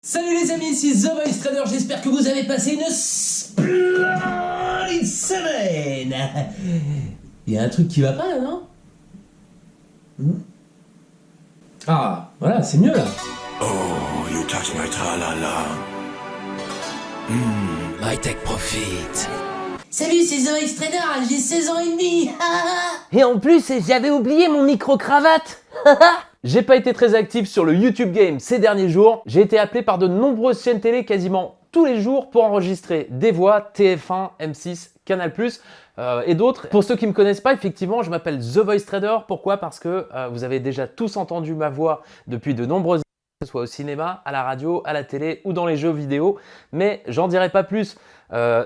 Salut les amis, ici The Voice Trader, j'espère que vous avez passé une splendide semaine. Il y a un truc qui va pas là, non? Ah, voilà, c'est mieux là. Oh, you touch my tra-la-la. My tech profit. Salut, c'est The Voice Trader, j'ai 16 ans et demi. Et en plus, j'avais oublié mon micro-cravate. J'ai pas été très actif sur le YouTube Game ces derniers jours. J'ai été appelé par de nombreuses chaînes télé quasiment tous les jours pour enregistrer des voix, TF1, M6, Canal+, et d'autres. Pour ceux qui ne me connaissent pas, effectivement, je m'appelle The Voice Trader. Pourquoi? Parce que vous avez déjà tous entendu ma voix depuis de nombreuses années, que ce soit au cinéma, à la radio, à la télé ou dans les jeux vidéo. Mais j'en dirai pas plus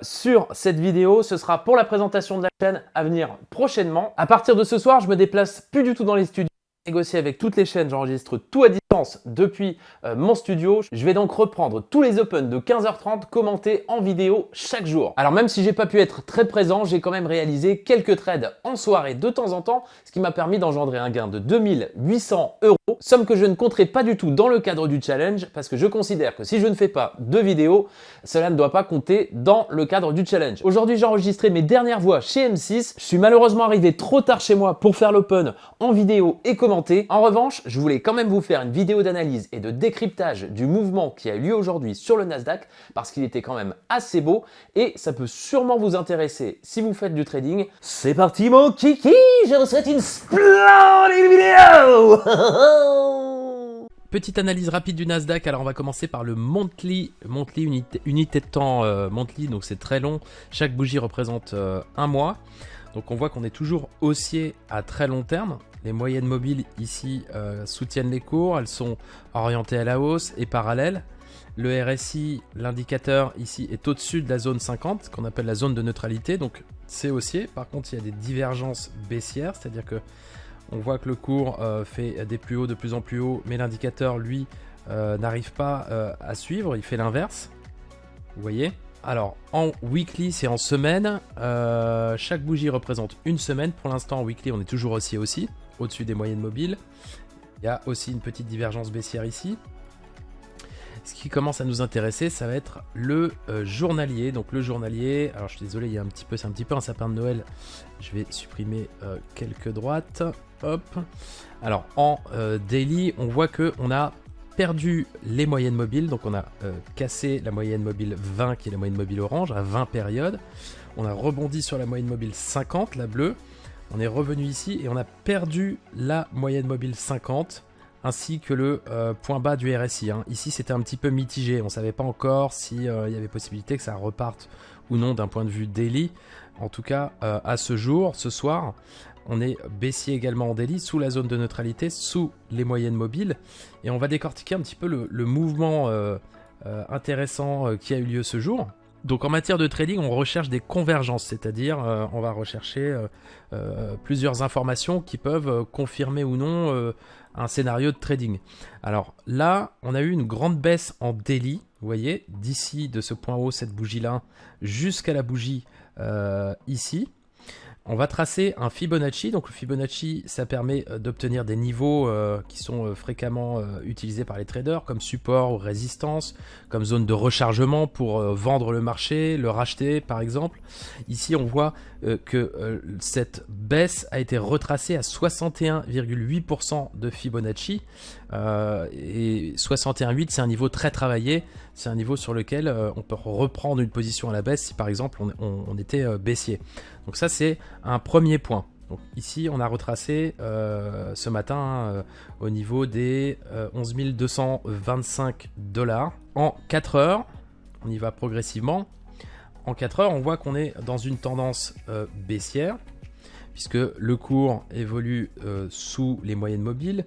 sur cette vidéo. Ce sera pour la présentation de la chaîne à venir prochainement. À partir de ce soir, je me déplace plus du tout dans les studios. Négocier avec toutes les chaînes, j'enregistre tout à distance depuis mon studio. Je vais donc reprendre tous les Open de 15h30 commentés en vidéo chaque jour. Alors même si j'ai pas pu être très présent, j'ai quand même réalisé quelques trades en soirée de temps en temps, ce qui m'a permis d'engendrer un gain de 2800 €, somme que je ne compterai pas du tout dans le cadre du challenge parce que je considère que si je ne fais pas de vidéo, cela ne doit pas compter dans le cadre du challenge. Aujourd'hui, j'ai enregistré mes dernières voix chez M6. Je suis malheureusement arrivé trop tard chez moi pour faire l'Open en vidéo et commenter. En revanche, je voulais quand même vous faire une vidéo d'analyse et de décryptage du mouvement qui a eu lieu aujourd'hui sur le Nasdaq parce qu'il était quand même assez beau et ça peut sûrement vous intéresser si vous faites du trading. C'est parti mon kiki, je vous souhaite une splendide vidéo. Petite analyse rapide du Nasdaq. Alors on va commencer par le monthly unité de temps monthly, donc c'est très long. Chaque bougie représente un mois. Donc on voit qu'on est toujours haussier à très long terme. Les moyennes mobiles ici soutiennent les cours, elles sont orientées à la hausse et parallèles. Le RSI, l'indicateur ici est au-dessus de la zone 50, qu'on appelle la zone de neutralité, donc c'est haussier. Par contre, il y a des divergences baissières, c'est-à-dire que on voit que le cours fait des plus hauts de plus en plus haut, mais l'indicateur, lui, n'arrive pas à suivre, il fait l'inverse. Vous voyez ? Alors, en weekly, c'est en semaine. Chaque bougie représente une semaine. Pour l'instant, en weekly, on est toujours haussier aussi, au-dessus des moyennes mobiles. Il y a aussi une petite divergence baissière ici. Ce qui commence à nous intéresser, ça va être le journalier. Donc le journalier, alors je suis désolé, c'est un petit peu un sapin de Noël. Je vais supprimer quelques droites. Hop. Alors en daily, on voit que on a perdu les moyennes mobiles, donc on a cassé la moyenne mobile 20 qui est la moyenne mobile orange à 20 périodes, on a rebondi sur la moyenne mobile 50, la bleue, on est revenu ici et on a perdu la moyenne mobile 50 ainsi que le point bas du RSI. Ici c'était un petit peu mitigé, on ne savait pas encore s'il y avait possibilité que ça reparte ou non d'un point de vue daily. En tout cas à ce jour, ce soir, on est baissier également en daily, sous la zone de neutralité, sous les moyennes mobiles. Et on va décortiquer un petit peu le mouvement intéressant qui a eu lieu ce jour. Donc en matière de trading, on recherche des convergences, c'est-à-dire on va rechercher plusieurs informations qui peuvent confirmer ou non un scénario de trading. Alors là, on a eu une grande baisse en daily, vous voyez, d'ici de ce point haut, cette bougie-là, jusqu'à la bougie ici. On va tracer un Fibonacci. Donc le Fibonacci, ça permet d'obtenir des niveaux qui sont fréquemment utilisés par les traders comme support ou résistance, comme zone de rechargement pour vendre le marché, le racheter par exemple. Ici, on voit que cette baisse a été retracée à 61,8% de Fibonacci. Et 61,8, c'est un niveau très travaillé. C'est un niveau sur lequel on peut reprendre une position à la baisse si par exemple on était baissier. Donc ça c'est un premier point. Donc ici on a retracé ce matin au niveau des 11 225 $ en 4 heures. On y va progressivement. En 4 heures on voit qu'on est dans une tendance baissière puisque le cours évolue sous les moyennes mobiles.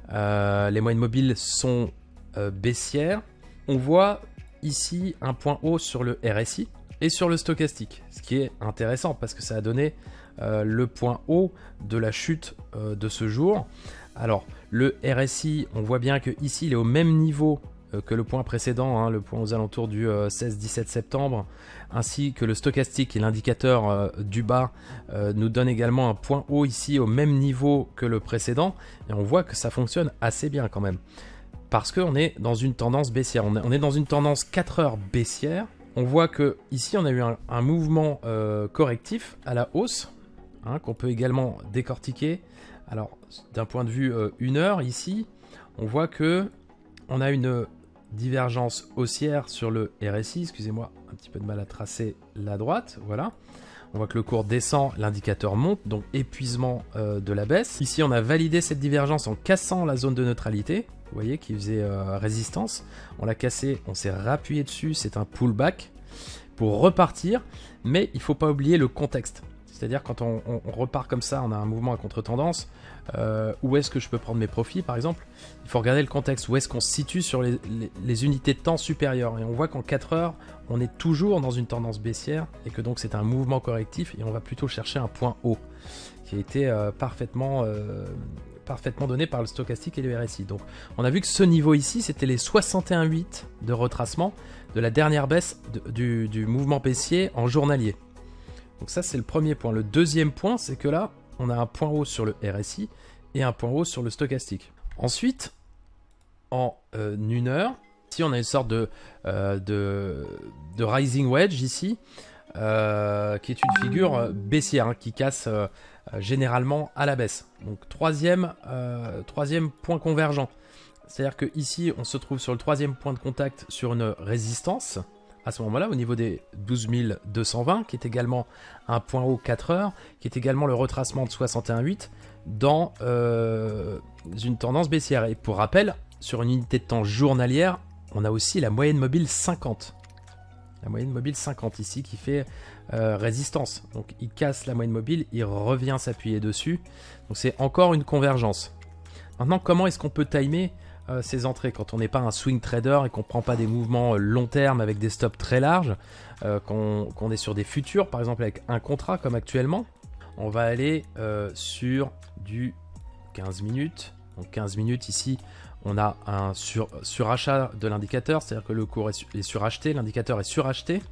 Les moyennes mobiles sont baissières. On voit ici un point haut sur le RSI et sur le stochastique, ce qui est intéressant parce que ça a donné le point haut de la chute de ce jour. Alors le RSI, on voit bien que ici il est au même niveau que le point précédent, le point aux alentours du 16-17 septembre, ainsi que le stochastique et l'indicateur du bas nous donne également un point haut ici au même niveau que le précédent, et on voit que ça fonctionne assez bien quand même. parce qu'on est dans une tendance baissière. On est dans une tendance 4 heures baissière. On voit que ici on a eu un mouvement correctif à la hausse, hein, qu'on peut également décortiquer. Alors d'un point de vue 1 heure ici, on voit que on a une divergence haussière sur le RSI. Excusez-moi, un petit peu de mal à tracer la droite. Voilà. On voit que le cours descend, l'indicateur monte, donc épuisement de la baisse. Ici, on a validé cette divergence en cassant la zone de neutralité, vous voyez, qui faisait résistance. On l'a cassé, on s'est rappuyé dessus, c'est un pullback pour repartir, mais il ne faut pas oublier le contexte. C'est-à-dire quand on repart comme ça, on a un mouvement à contre-tendance, où est-ce que je peux prendre mes profits par exemple? Il faut regarder le contexte, où est-ce qu'on se situe sur les unités de temps supérieures. Et on voit qu'en 4 heures, on est toujours dans une tendance baissière et que donc c'est un mouvement correctif et on va plutôt chercher un point haut qui a été parfaitement donné par le stochastique et le RSI. Donc on a vu que ce niveau ici, c'était les 61,8 de retracement de la dernière baisse du mouvement baissier en journalier. Donc ça c'est le premier point. Le deuxième point, c'est que là, on a un point haut sur le RSI et un point haut sur le stochastique. Ensuite, en 1 heure, ici on a une sorte de rising wedge ici, qui est une figure baissière, hein, qui casse généralement à la baisse. Donc troisième point convergent. C'est-à-dire que ici on se trouve sur le troisième point de contact sur une résistance, à ce moment-là, au niveau des 12 220, qui est également un point haut 4 heures, qui est également le retracement de 61,8 dans une tendance baissière. Et pour rappel, sur une unité de temps journalière, on a aussi la moyenne mobile 50. La moyenne mobile 50 ici qui fait résistance. Donc il casse la moyenne mobile, il revient s'appuyer dessus. Donc c'est encore une convergence. Maintenant, comment est-ce qu'on peut timer ces entrées quand on n'est pas un swing trader et qu'on ne prend pas des mouvements long terme avec des stops très larges, qu'on est sur des futurs par exemple avec un contrat comme actuellement? On va aller sur du 15 minutes. Donc 15 minutes ici, on a un surachat de l'indicateur, c'est-à-dire que le cours est suracheté, l'indicateur est suracheté,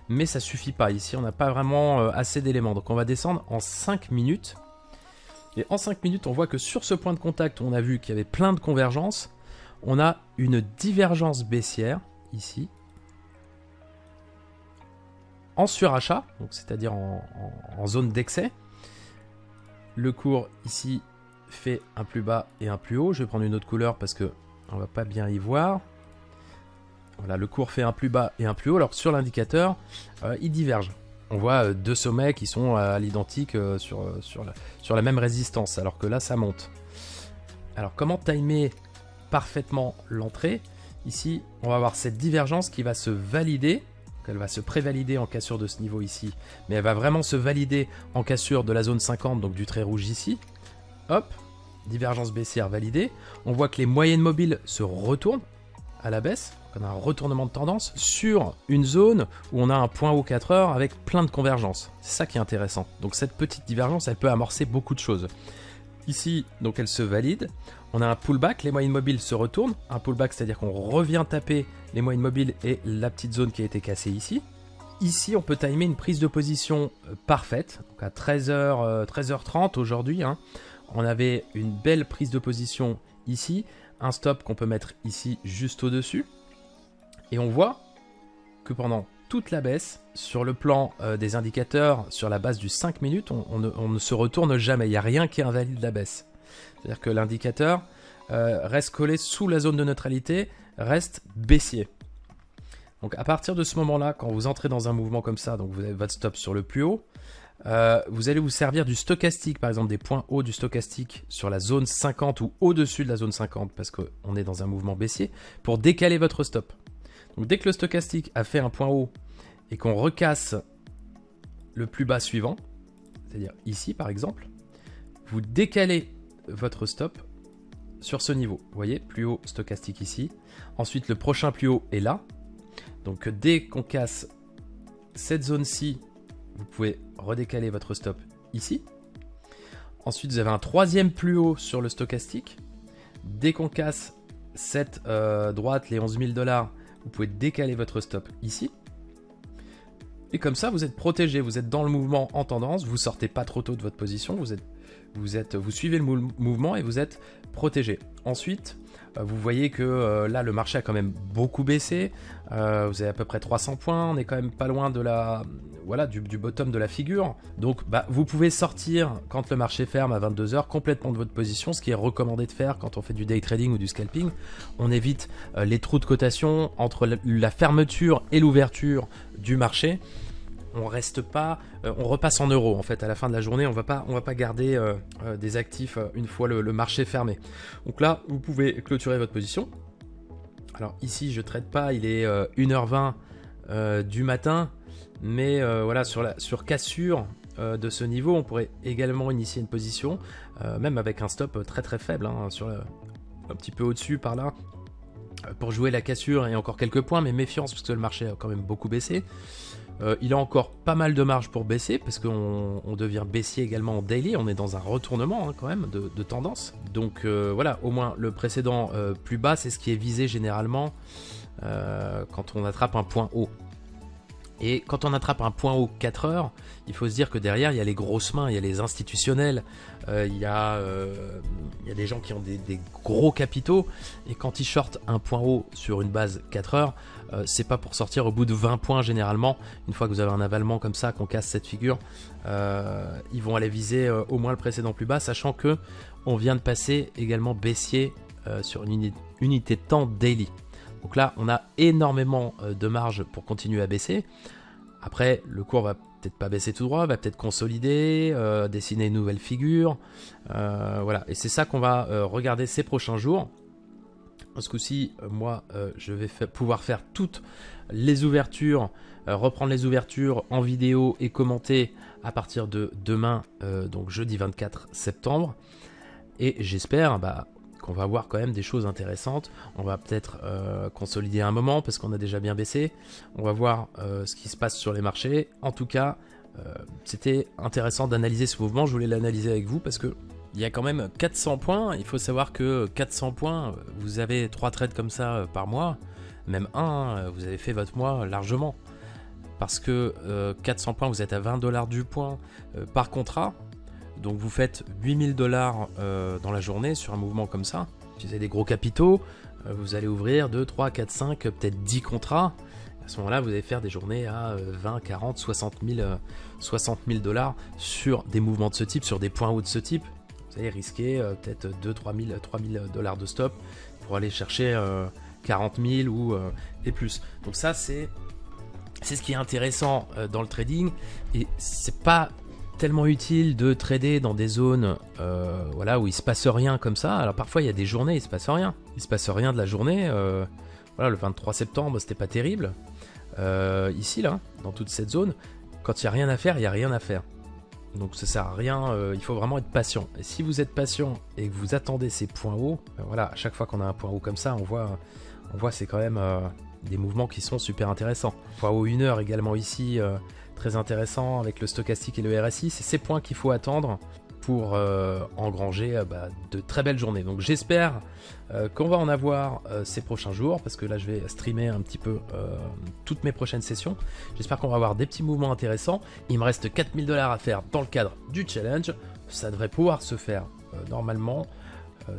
mais ça suffit pas. Ici, on n'a pas vraiment assez d'éléments. Donc on va descendre en 5 minutes. Et en 5 minutes, on voit que sur ce point de contact, on a vu qu'il y avait plein de convergences. On a une divergence baissière ici, en surachat, donc c'est-à-dire en zone d'excès. Le cours ici fait un plus bas et un plus haut. Je vais prendre une autre couleur parce que on va pas bien y voir. Voilà, le cours fait un plus bas et un plus haut. Alors sur l'indicateur, il diverge. On voit deux sommets qui sont à l'identique sur la même résistance, alors que là ça monte. Alors comment timer parfaitement l'entrée? Ici, on va avoir cette divergence qui va se valider. Elle va se prévalider en cassure de ce niveau ici, mais elle va vraiment se valider en cassure de la zone 50, donc du trait rouge ici. Hop, divergence baissière validée. On voit que les moyennes mobiles se retournent à la baisse. Donc on a un retournement de tendance sur une zone où on a un point haut 4 heures avec plein de convergences. C'est ça qui est intéressant. Donc cette petite divergence, elle peut amorcer beaucoup de choses. Ici, donc elle se valide. On a un pullback, les moyennes mobiles se retournent. Un pullback, c'est-à-dire qu'on revient taper les moyennes mobiles et la petite zone qui a été cassée ici. Ici, on peut timer une prise de position parfaite. Donc à 13h30 aujourd'hui, hein, on avait une belle prise de position ici. Un stop qu'on peut mettre ici juste au-dessus. Et on voit que pendant toute la baisse, sur le plan des indicateurs, sur la base du 5 minutes, on ne se retourne jamais. Il n'y a rien qui invalide la baisse. C'est-à-dire que l'indicateur reste collé sous la zone de neutralité, reste baissier. Donc à partir de ce moment-là, quand vous entrez dans un mouvement comme ça, donc vous avez votre stop sur le plus haut, vous allez vous servir du stochastique, par exemple des points hauts du stochastique sur la zone 50 ou au-dessus de la zone 50, parce qu'on est dans un mouvement baissier, pour décaler votre stop. Donc dès que le stochastique a fait un point haut et qu'on recasse le plus bas suivant, c'est-à-dire ici par exemple, vous décalez votre stop sur ce niveau. Vous voyez, plus haut stochastique ici. Ensuite, le prochain plus haut est là. Donc dès qu'on casse cette zone-ci, vous pouvez redécaler votre stop ici. Ensuite, vous avez un troisième plus haut sur le stochastique. Dès qu'on casse cette droite, les 11 000 $, vous pouvez décaler votre stop ici. Et comme ça, vous êtes protégé, vous êtes dans le mouvement en tendance, vous sortez pas trop tôt de votre position, vous suivez le mouvement et vous êtes protégé. Ensuite, vous voyez que là le marché a quand même beaucoup baissé. Vous avez à peu près 300 points, on est quand même pas loin de du bottom de la figure. Donc vous pouvez sortir quand le marché ferme à 22h complètement de votre position, ce qui est recommandé de faire quand on fait du day trading ou du scalping. On évite les trous de cotation entre la fermeture et l'ouverture du marché. On reste pas, on repasse en euros en fait à la fin de la journée. On va pas garder des actifs une fois le marché fermé. Donc là, vous pouvez clôturer votre position. Alors ici, je trade pas, il est 1h20 du matin, mais voilà, sur cassure de ce niveau, on pourrait également initier une position, même avec un stop très très faible, hein, un petit peu au-dessus par là, pour jouer la cassure et encore quelques points, mais méfiance parce que le marché a quand même beaucoup baissé. Il a encore pas mal de marge pour baisser parce qu'on devient baissier également en daily, on est dans un retournement quand même de tendance. Donc voilà, au moins le précédent plus bas, c'est ce qui est visé généralement quand on attrape un point haut. Et quand on attrape un point haut 4 heures, il faut se dire que derrière il y a les grosses mains, il y a les institutionnels, il y a des gens qui ont des gros capitaux, et quand ils shortent un point haut sur une base 4 heures, c'est pas pour sortir au bout de 20 points généralement. Une fois que vous avez un avalement comme ça, qu'on casse cette figure, ils vont aller viser au moins le précédent plus bas, sachant que on vient de passer également baissier sur une unité de temps daily. Donc là, on a énormément de marge pour continuer à baisser. Après, le cours va peut-être pas baisser tout droit, va peut-être consolider, dessiner une nouvelle figure. Voilà, et c'est ça qu'on va regarder ces prochains jours. Ce coup-ci, moi, je vais pouvoir faire toutes les ouvertures, reprendre les ouvertures en vidéo et commenter à partir de demain, donc jeudi 24 septembre. Et j'espère qu'on va voir quand même des choses intéressantes. On va peut-être consolider un moment parce qu'on a déjà bien baissé. On va voir ce qui se passe sur les marchés. En tout cas, c'était intéressant d'analyser ce mouvement. Je voulais l'analyser avec vous parce que il y a quand même 400 points. Il faut savoir que 400 points, vous avez 3 trades comme ça par mois, même un, vous avez fait votre mois largement. Parce que 400 points, vous êtes à $20 du point par contrat. Donc vous faites $8000 dans la journée sur un mouvement comme ça. Si vous avez des gros capitaux, vous allez ouvrir 2, 3, 4, 5, peut-être 10 contrats. À ce moment-là, vous allez faire des journées à 20, 40, 60 000 dollars sur des mouvements de ce type, sur des points hauts de ce type. Vous allez risquer peut-être 2, 3 000 dollars de stop pour aller chercher 40 000 et plus. Donc ça, c'est ce qui est intéressant dans le trading. Et c'est pas tellement utile de trader dans des zones où il se passe rien comme ça. Alors parfois il y a des journées, il se passe rien. Il se passe rien de la journée. Le 23 septembre, c'était pas terrible. Ici, là, dans toute cette zone, quand il n'y a rien à faire, il n'y a rien à faire. Donc ça sert à rien, il faut vraiment être patient. Et si vous êtes patient et que vous attendez ces points hauts, à chaque fois qu'on a un point haut comme ça, on voit c'est quand même des mouvements qui sont super intéressants. Point haut 1 heure également ici, très intéressant avec le stochastique et le RSI. C'est ces points qu'il faut attendre pour engranger de très belles journées. Donc j'espère qu'on va en avoir ces prochains jours, parce que là je vais streamer un petit peu toutes mes prochaines sessions. J'espère qu'on va avoir des petits mouvements intéressants. Il me reste $4000 à faire dans le cadre du challenge. Ça devrait pouvoir se faire normalement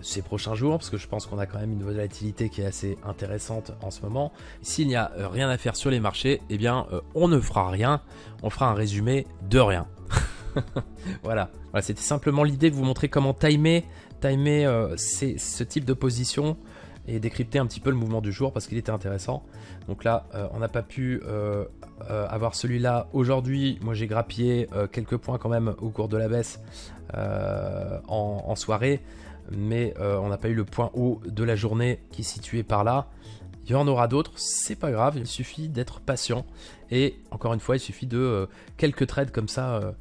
ces prochains jours, parce que je pense qu'on a quand même une volatilité qui est assez intéressante en ce moment. S'il n'y a rien à faire sur les marchés, eh bien on ne fera rien, on fera un résumé de rien. Voilà, c'était simplement l'idée de vous montrer comment timer ce type de position et décrypter un petit peu le mouvement du jour, parce qu'il était intéressant. Donc là, on n'a pas pu avoir celui-là aujourd'hui. Moi j'ai grappillé quelques points quand même au cours de la baisse en soirée, mais on n'a pas eu le point haut de la journée qui est situé par là. Il y en aura d'autres, c'est pas grave, il suffit d'être patient. Et encore une fois, il suffit de quelques trades comme ça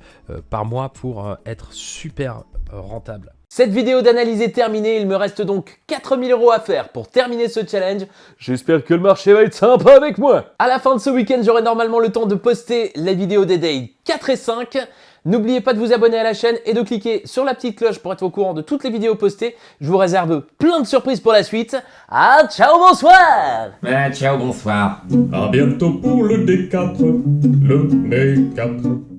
par mois pour être super rentable. Cette vidéo d'analyse est terminée, il me reste donc 4000 € à faire pour terminer ce challenge. J'espère que le marché va être sympa avec moi. À la fin de ce week-end, j'aurai normalement le temps de poster les vidéos des days 4 et 5. N'oubliez pas de vous abonner à la chaîne et de cliquer sur la petite cloche pour être au courant de toutes les vidéos postées. Je vous réserve plein de surprises pour la suite. Ah, ciao, bonsoir! Ciao, bonsoir. À bientôt pour le D4, le D4.